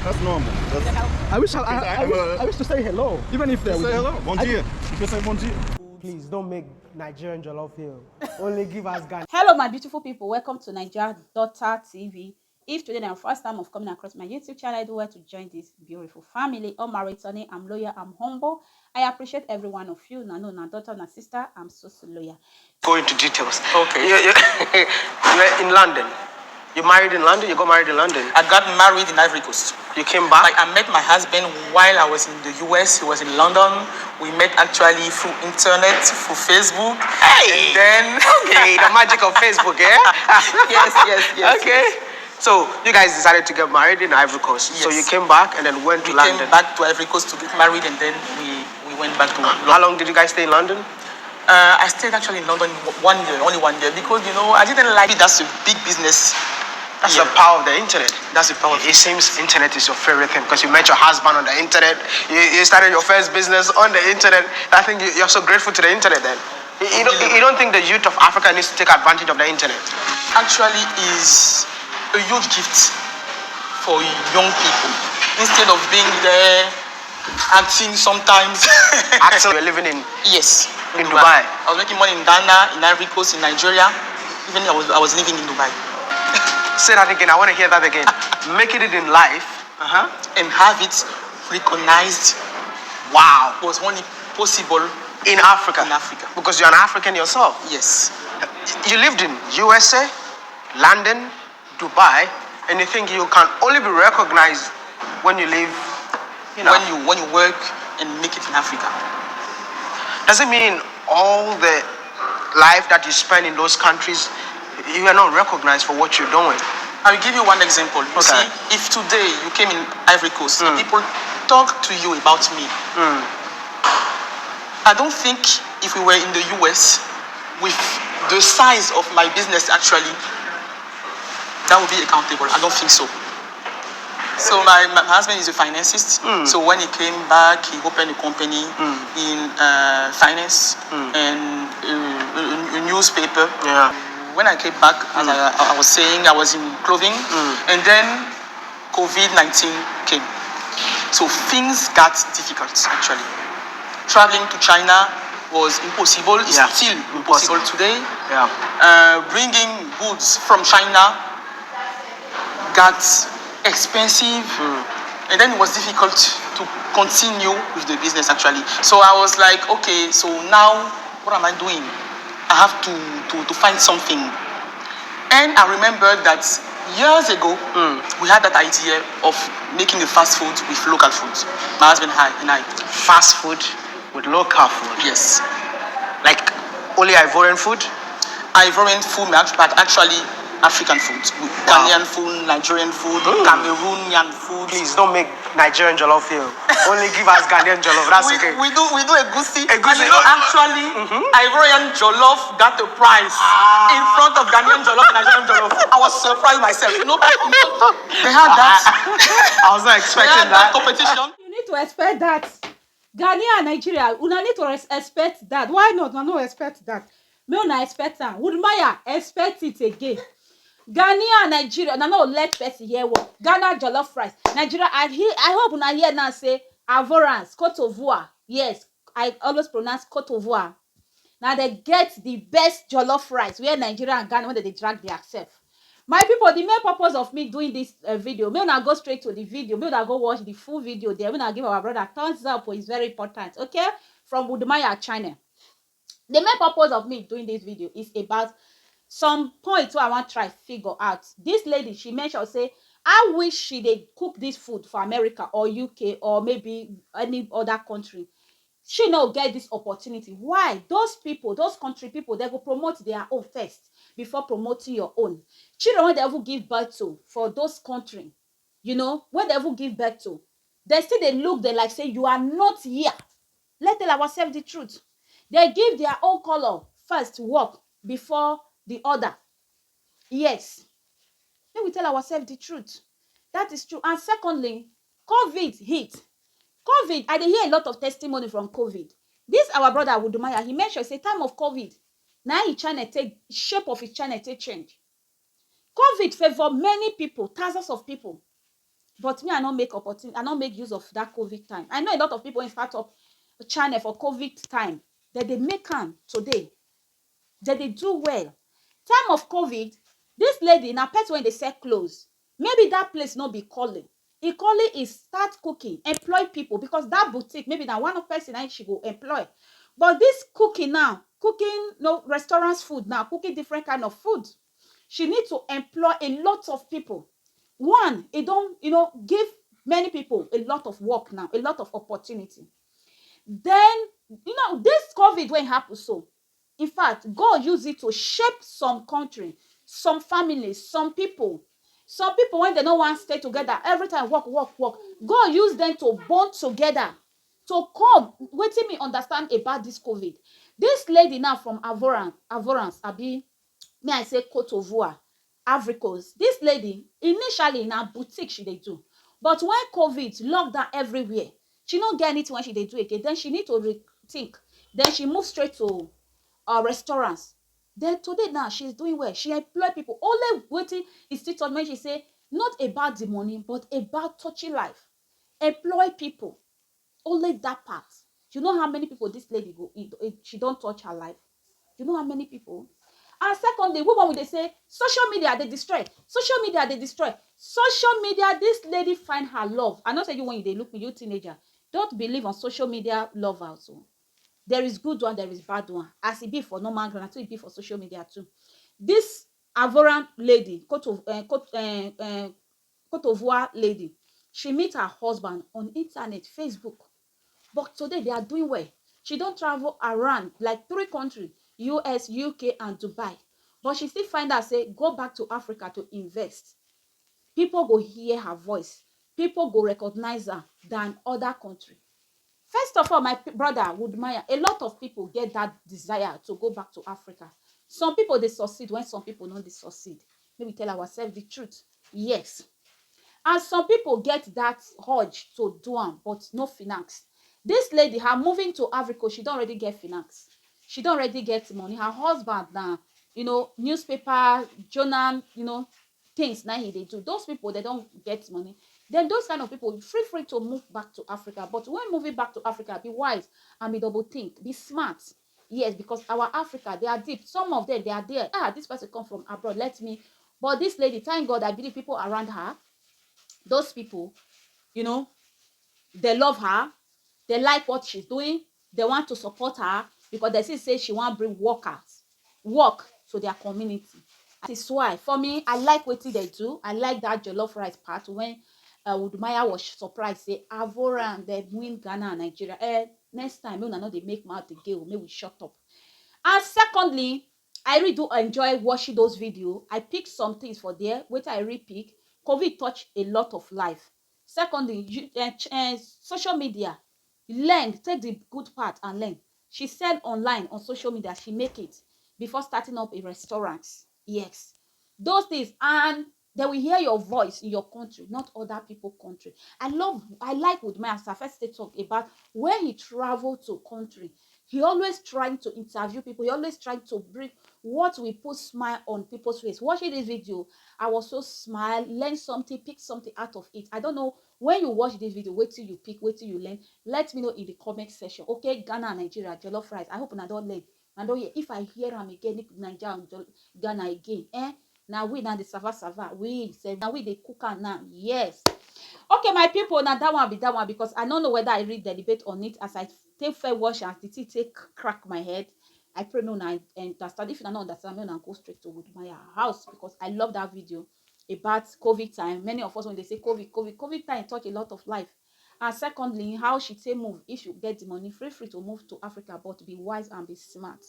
That's normal. I wish to say hello, even if they Say hello. Bon dia. You can say bon dia. Please don't make Nigerian jollof here. Only give us Ghana. Hello my beautiful people, welcome to Naija Daughter Tv. If today is your first time of coming across my YouTube channel, I do want to join this beautiful family. All my returning, I'm loyal, I'm humble. I appreciate every one of you. Now, daughter, na sister, I'm so loyal. Go into details. Okay. You're in London. You married in London? You got married in London? I got married in Ivory Coast. You came back? I met my husband while I was in the US. He was in London. We met actually through internet, through Facebook. Hey! And then... Okay, the magic of Facebook, eh? Yes. Okay. Yes. So, you guys decided to get married in Ivory Coast. Yes. So, you came back and then went to London. We came back to Ivory Coast to get married and then we went back to London. How long did you guys stay in London? I stayed actually in London only 1 year, because, you know, I didn't like it. That's a big business. That's the power of the internet. That's the power. It seems internet is your favorite thing because you met your husband on the internet. You started your first business on the internet. I think you're so grateful to the internet then. You don't think the youth of Africa needs to take advantage of the internet? Actually is a huge gift for young people. Instead of being there acting sometimes. Acting, you're living in? Yes. In Dubai. I was making money in Ghana, in Ivory Coast, in Nigeria. Even I was living in Dubai. Say that again. I want to hear that again. Making it in life and have it recognized. Wow. Was only possible in Africa. In Africa. Because you're an African yourself. Yes. You lived in USA, London, Dubai, and you think you can only be recognized when you live, you know, when you work and make it in Africa. Does it mean all the life that you spend in those countries, you are not recognized for what you're doing? I will give you one example. You see, if today you came in Ivory Coast, and people talk to you about me, I don't think if we were in the US with the size of my business actually, that would be accountable. I don't think so. So my husband is a financist. So when he came back, he opened a company in finance and a newspaper. Yeah. When I came back, as I was saying, I was in clothing, and then COVID-19 came. So things got difficult, actually. Traveling to China was impossible. It's still impossible today. Yeah. Bringing goods from China got expensive, and then it was difficult to continue with the business, actually. So I was like, okay, so now what am I doing? I have to find something. And I remember that years ago, we had that idea of making a fast food with local food. My husband and I. Fast food with local food? Yes. Like only Ivorian food? Ivorian food, but actually African food. Ghanaian food, Nigerian food, Cameroonian food. Please don't make Nigerian jollof here. Only give us Ghanaian jollof. That's okay. We do a goosey. And you know, actually, Ivorian jollof got a prize in front of Ghanaian jollof and Nigerian jollof. I was surprised myself. You know, they had that. I was not expecting that competition. You need to expect that. Ghana and Nigeria, una need to expect that. Why not? No expect that. Me una expect that. Would expect it again? Ghana and Nigeria, no let person hear what. Ghana jollof rice. Nigeria, I hope una hear now say Avorans, Cote d'Ivoire. Yes, I always pronounce Cote d'Ivoire. Now they get the best jollof rice where Nigeria and Ghana when they drag themselves. My people, the main purpose of me doing this video, me now go straight to the video. Me now go watch the full video there. Me now give our brother thumbs up. It's very important. Okay, from Wode channel. The main purpose of me doing this video is about some points where I want to try figure out. This lady, she mentioned, say, I wish she did cook this food for America or UK or maybe any other country. She no get this opportunity. Why? Those people, those country people, they go promote their own first before promoting your own. Children, when they ever give birth to for those country, you know, when they ever give birth to, they still they look, they like say, you are not here. Let's tell ourselves the truth. They give their own color first work before the other. Yes. Then we tell ourselves the truth. That is true. And secondly, COVID hit. COVID, I hear a lot of testimony from COVID. This our brother Wudumaya, he mentioned say time of COVID. Now his channel take shape of his channel take change. COVID favor many people, thousands of people. But me, I not make opportunity, I not make use of that COVID time. I know a lot of people in start up a channel for COVID time that they make am today, that they do well. Time of COVID, this lady na person when they sell clothes. Maybe that place not be calling. E calling is start cooking, employ people, because that boutique maybe na one of person and she go employ. But this cooking now, cooking no restaurants food now, cooking different kind of food. She need to employ a lot of people. One, it don't, give many people a lot of work now, a lot of opportunity. Then, this COVID when happen so, in fact, God use it to shape some country, some families, some people. Some people, when they don't want to stay together, every time work, work, work, God use them to bond together, to come. Wetin me understand about this COVID. This lady now from Avorance, Abi, may I say Cote d'Ivoire, Ivory Coast. This lady, initially in her boutique she dey do. But when COVID lockdown everywhere, she no get anything when she dey do again. Then she need to rethink. Then she move straight to restaurants. Then today now she's doing well. She employ people. Only wetin is still taught when she say not about the money, but about touching life. Employ people. Only that part. You know how many people this lady go? She don't touch her life. You know how many people? And secondly, woman will they say social media they destroy. Social media they destroy. Social media, this lady find her love. I not say you when they look me, you teenager. Don't believe on social media love also. There is good one, there is bad one. As it be for normal ground, it be for social media too. This Avoran lady, Cote d'Ivoire lady, she meet her husband on internet, Facebook. But today they are doing well. She don't travel around like 3 countries, US, UK, and Dubai. But she still find out say go back to Africa to invest. People go hear her voice. People go recognize her than other country. First of all, my brother Wode, a lot of people get that desire to go back to Africa. Some people they succeed when some people don't they succeed. Maybe tell ourselves the truth. Yes. And some people get that urge to do them, but no finance. This lady, her moving to Africa, she don't already get finance. She don't already get money. Her husband now, newspaper, journal, things now they do. Those people, they don't get money. Then those kind of people, free to move back to Africa. But when moving back to Africa, be wise and be double think, be smart. Yes, because our Africa, they are deep. Some of them, they are there. This person come from abroad. Let me. But this lady, thank God, I believe people around her, those people, they love her, they like what she's doing, they want to support her because they still say she want bring work to their community. That is why for me, I like what they do. I like that jollof rice part when Wode was surprised say Avoran they win Ghana and Nigeria. Next time we know they make mouth again, may we shut up. And secondly, I really do enjoy watching those videos. I pick some things for there. Wait, I repick. COVID touched a lot of life. Secondly, social media. Learn, take the good part and learn. She said online on social media, she make it before starting up a restaurant. Yes. Those things. And they will hear your voice in your country, not other people's country. I like with my first they talk about when he traveled to country. He always trying to interview people. He always trying to bring what will put smile on people's face. Watching this video, I was so smile, learn something, pick something out of it. I don't know when you watch this video, wait till you pick, wait till you learn. Let me know in the comment section. Okay, Ghana and Nigeria, jollof rice. I hope I don't learn. I don't hear. If I hear them again, Nigeria and Ghana again, now we now the sava. We say now we the cooker now. Yes. Okay, my people, now that one be that one because I don't know whether I read the debate on it as I take fair wash and the tea take crack my head. I pray me I understand. If you don't understand, me go straight to Wode house because I love that video about COVID time. Many of us when they say COVID time touch a lot of life. And secondly, how she say move if you get the money, free to move to Africa, but be wise and be smart.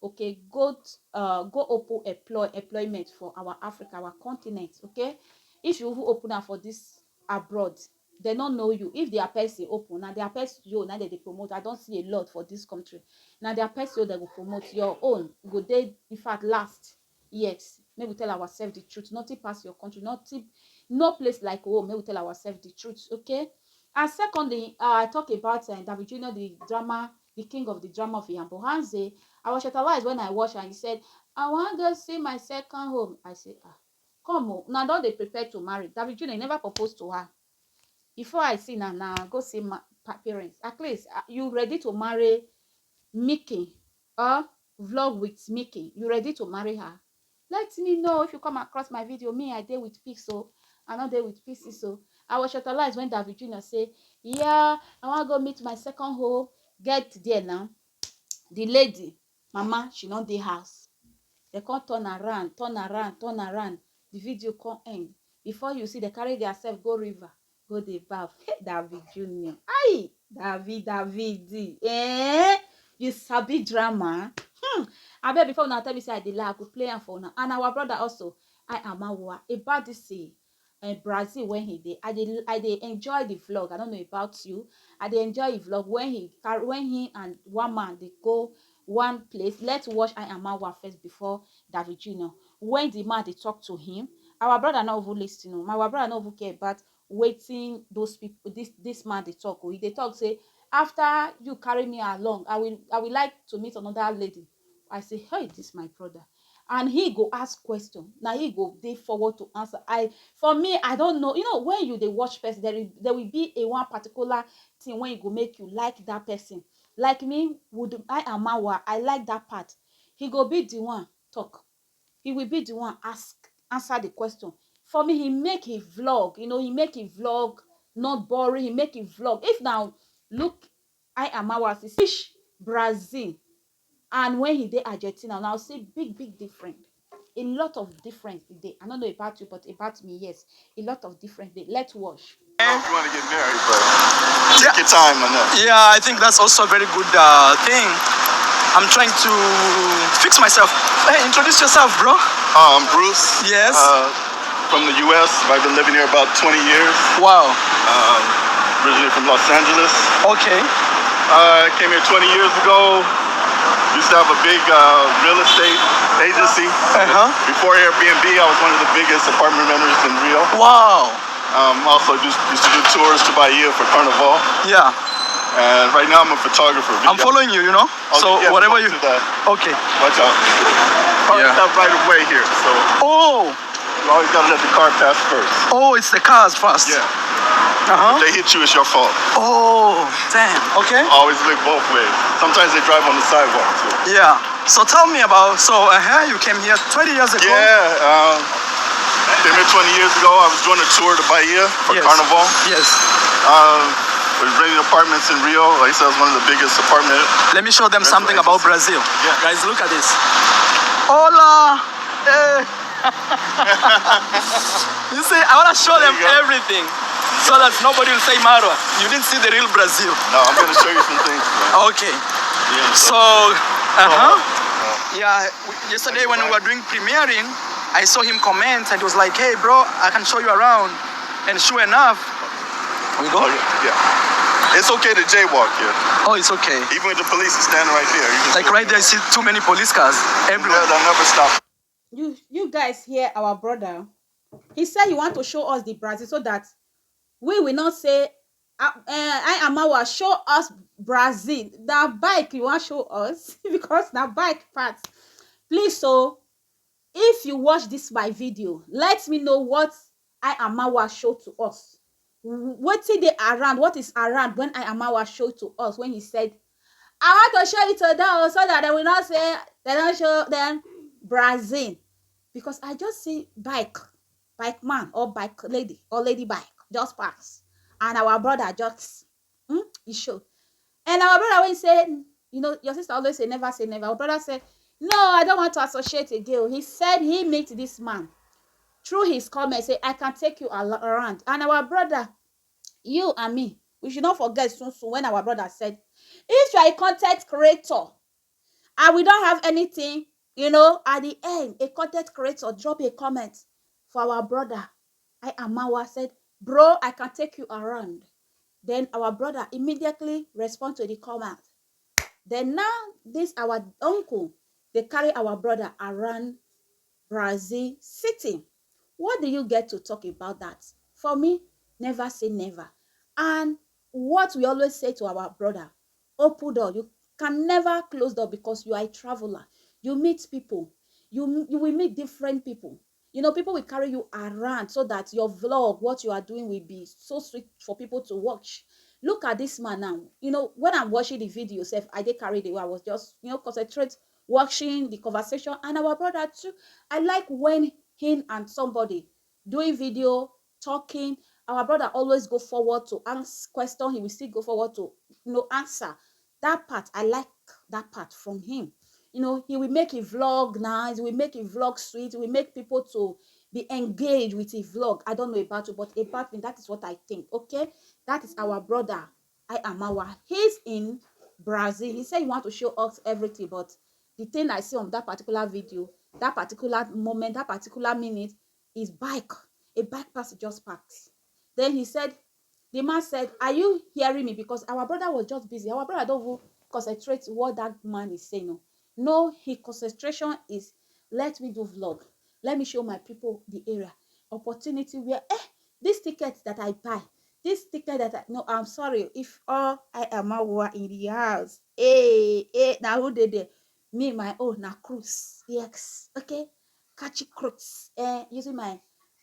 Okay, go open employment for our Africa, our continent. Okay, if you open up for this abroad, they don't know you. If their person open now, their person you now they promote. I don't see a lot for this country. Now their person they will promote your own. Go they in fact last. Yes, may we tell ourselves the truth. Nothing pass your country. Nothing, no place like home. May we tell ourselves the truth. Okay. And secondly, I talk about David Jr., the drama, the king of the drama of Yambohanze. I was surprised when I watched and he said, I want to see my second home. I say, come on. Now don't they prepare to marry? David Jr. never proposed to her. Before I see now, go see my parents. At least you ready to marry Mickey or vlog with Mickey. You ready to marry her? Let me know if you come across my video. Me, I did with Pix, so I not there with PC. So I was shortalized when David Jr. say, yeah, I want to go meet my second hoe. Get there now. The lady, mama, she not the house. They come turn around, turn around, turn around. The video come end. Before you see, they carry themselves go river, go the bath. Hey, David Jr. Aye, David. Eh? You sabi drama? I bet before now tell me say I dey lie, I could play am for now. And our brother also, I am about this Brazil when he did. I dey enjoy the vlog. I don't know about you. I dey enjoy the vlog when he and one man they go one place. Let's watch I am first before David Jr. When the man they talk to him, our brother not even listening. My brother not even care about waiting those people. This man they talk. They talk say after you carry me along, I will like to meet another lady. I say, hey, this my brother. And he go ask question. Now he go they forward to answer. For me, I don't know. You know, when you they watch person, there will be a one particular thing when it go make you like that person. Like me, would I am I like that part. He go be the one talk. He will be the one answer the question. For me, he make a vlog. You know, he make a vlog not boring. He make a vlog. If now look, I am fish Brazil. And when he did Argentina, now see big difference. A lot of difference today. I don't know about you, but about me, yes. A lot of difference today. Let's watch. I don't know if you want to get married, but take your time on that. Yeah, I think that's also a very good thing. I'm trying to fix myself. Hey, introduce yourself, bro. I'm Bruce. Yes. From the U.S. I've been living here about 20 years. Wow. Originally from Los Angeles. Okay. I came here 20 years ago. Used to have a big real estate agency. Before Airbnb, I was one of the biggest apartment renters in Rio. Wow. Also used to do tours to Bahia for Carnival. Yeah. And right now I'm a photographer. I'm following you, you know? Okay, so yeah, whatever you... Okay. Watch out. Cars have right of way here, so... Oh! You always gotta let the car pass first. Oh, it's the cars first. Yeah. If they hit you, it's your fault. Oh, damn. Okay. Always look both ways. Sometimes they drive on the sidewalk too. Yeah. So tell me about, you came here 20 years ago? Yeah. Came here 20 years ago. I was doing a tour to Bahia for Carnival. Yes. We were renting apartments in Rio. Like I said, it was one of the biggest apartments. Let me show them something about Brazil. Yeah. Guys, look at this. Hola. Hey. You see, I want to show them everything. So that nobody will say, Marwa, you didn't see the real Brazil. No, I'm going to show you some things. Man. Okay. Yeah, so yesterday when we were doing premiering, I saw him comment and he was like, hey, bro, I can show you around. And sure enough, we go. Yeah. It's okay to jaywalk here. Oh, it's okay. Even if the police is standing right there. Like right there, I see too many police cars everywhere. They'll never stop. You guys hear our brother. He said you want to show us the Brazil so that we will not say, I am our show us Brazil. That bike you want to show us because that bike part. Please, so if you watch this my video, let me know what I am our show to us. What is around when I am our show to us when he said, I want to show it to them so that they will not say they don't show them Brazil. Because I just see bike man or bike lady or lady bike just pass, and our brother just he show, and our brother when he said, you know, your sister always say never say never. Our brother said, no, I don't want to associate a girl. He said he met this man through his comment, say I can take you around. And our brother, you and me, we should not forget soon when our brother said, if you are a content creator and we don't have anything, you know, at the end, a content creator drop a comment for our brother. I Amawa said, bro, I can take you around. Then our brother immediately respond to the comment. Then now, this our uncle, they carry our brother around Brazil City. What do you get to talk about that? For me, never say never. And what we always say to our brother, open door. You can never close door because you are a traveler. You meet people. You will meet different people. You know, people will carry you around so that your vlog, what you are doing, will be so sweet for people to watch. Look at this man now. You know, when I'm watching the video, I did carry the way. I was just, concentrate watching the conversation. And our brother too. I like when him and somebody doing video, talking. Our brother always go forward to ask question. He will still go forward to, answer. That part, I like that part from him. You know, he will make a vlog nice. He will make a vlog sweet. He will make people to be engaged with a vlog. I don't know about you, but about me, that is what I think. Okay, that is our brother. I am our. He's in Brazil. He said he want to show us everything, but the thing I see on that particular video, that particular moment, that particular minute, is bike. A bike person just parks. Then he said, the man said, "Are you hearing me?" Because our brother was just busy. Our brother don't even concentrate what that man is saying. No, his concentration is, let me do vlog. Let me show my people the area. Opportunity where, this ticket that I buy, this ticket that I, no, I'm sorry, if all I am in the house, now who did it? Me, my own, now cruise, yes, okay, catch cruise, using my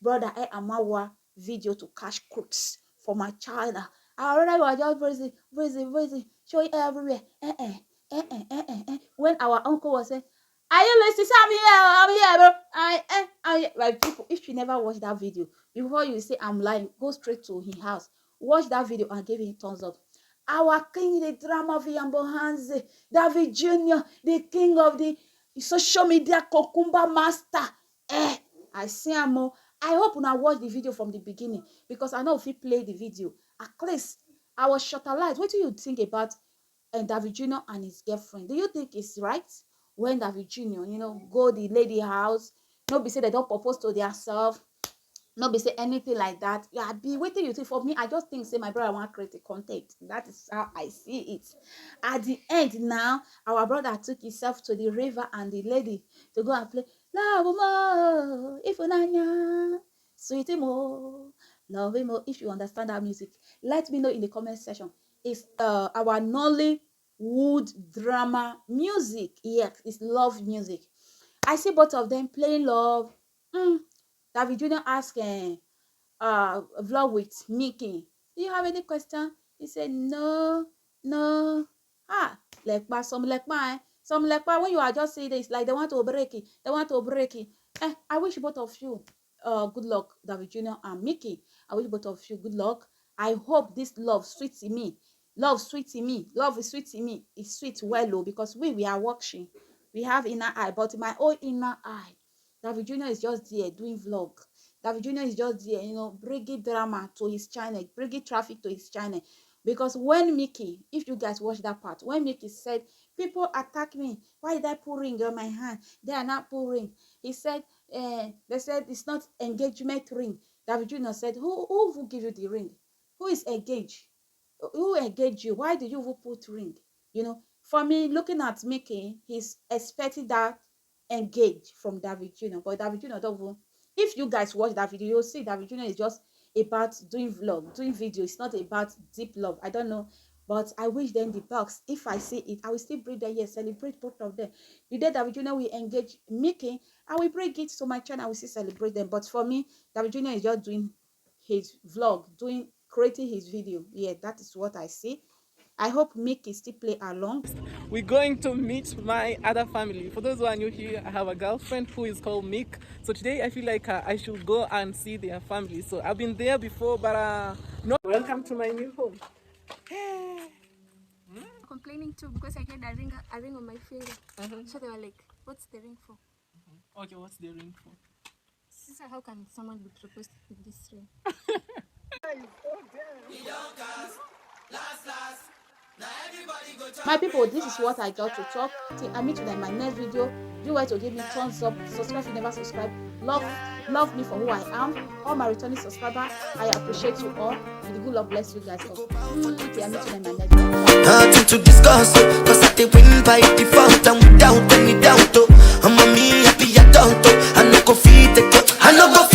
brother, I am video to catch crooks for my child. I already was just busy, show it everywhere. When our uncle was saying, "Are you listening? I'm here, bro." Like people, if you never watch that video, before you say I'm lying, go straight to his house, watch that video and give him thumbs up. Our king, the drama of Yambohanze, David Jr., the king of the social media cucumber master. I see him. I hope when I watch the video from the beginning, because I know if he play the video, at least I was short alive. What do you think about David Jr. and his girlfriend? Do you think it's right when David Jr., go the lady house, not be say they don't propose to themselves, not be say anything like that? Yeah, be waiting. You think for me, I just think say my brother want to create a content. That is how I see it. At the end now, our brother took himself to the river and the lady to go and play love mo ifunanya sweetie mo love mo. If you understand that music, let me know in the comment section. It's our Nollywood drama music. Yes, it's love music. I see both of them playing love. David Jr. asked vlog with Mickey, "Do you have any question?" He said, no. Lekpa, some lekpa, when you are just saying this, like they want to break it. I wish both of you good luck, David Jr. and Mickey. I wish both of you good luck. I hope this love sweet in me. Love is sweet in me. It's sweet well, because we are watching. We have inner eye, but my own inner eye, David Jr. is just there doing vlog. David Jr. is just there, bringing drama to his channel, bringing traffic to his channel. Because when Mickey, if you guys watch that part, when Mickey said, "People attack me, why did I put ring on my hand? They are not put ring." He said, they said it's not engagement ring. David Jr. said, who will give you the ring? Who is engaged? Who engaged you? Why did you put ring? For me, looking at Mickey, he's expecting that engage from David Jr. But David Jr. don't. If you guys watch that video, you'll see David Jr. is just about doing vlog, doing video. It's not about deep love. I don't know, but I wish them the box. If I see it, I will still bring them here, celebrate both of them. The day David Jr. will engage Mickey, I will bring it to my channel. I will still celebrate them. But for me, David Jr. is just doing his vlog, creating his video. Yeah, that is what I see. I hope Mickey still play along. We're going to meet my other family. For those who are new here, I have a girlfriend who is called Mick. So today I feel like I should go and see their family. So I've been there before, but no. Welcome to my new home. Complaining too because I had a ring on my finger. So they were like, "What's the ring for?" Okay, what's the ring for? Sister, how can someone be proposed with this ring? My people, this is what I got to talk. Till I meet you in my next video. Do well to give me thumbs up. Subscribe if you never subscribe. Love me for who I am. All my returning subscribers, I appreciate you all. May the good Lord bless you guys all. Till I meet you in my next video. Nothing to discuss, cause I did win by default and without any doubt. I'm a me happy adult, I no go feed the I no go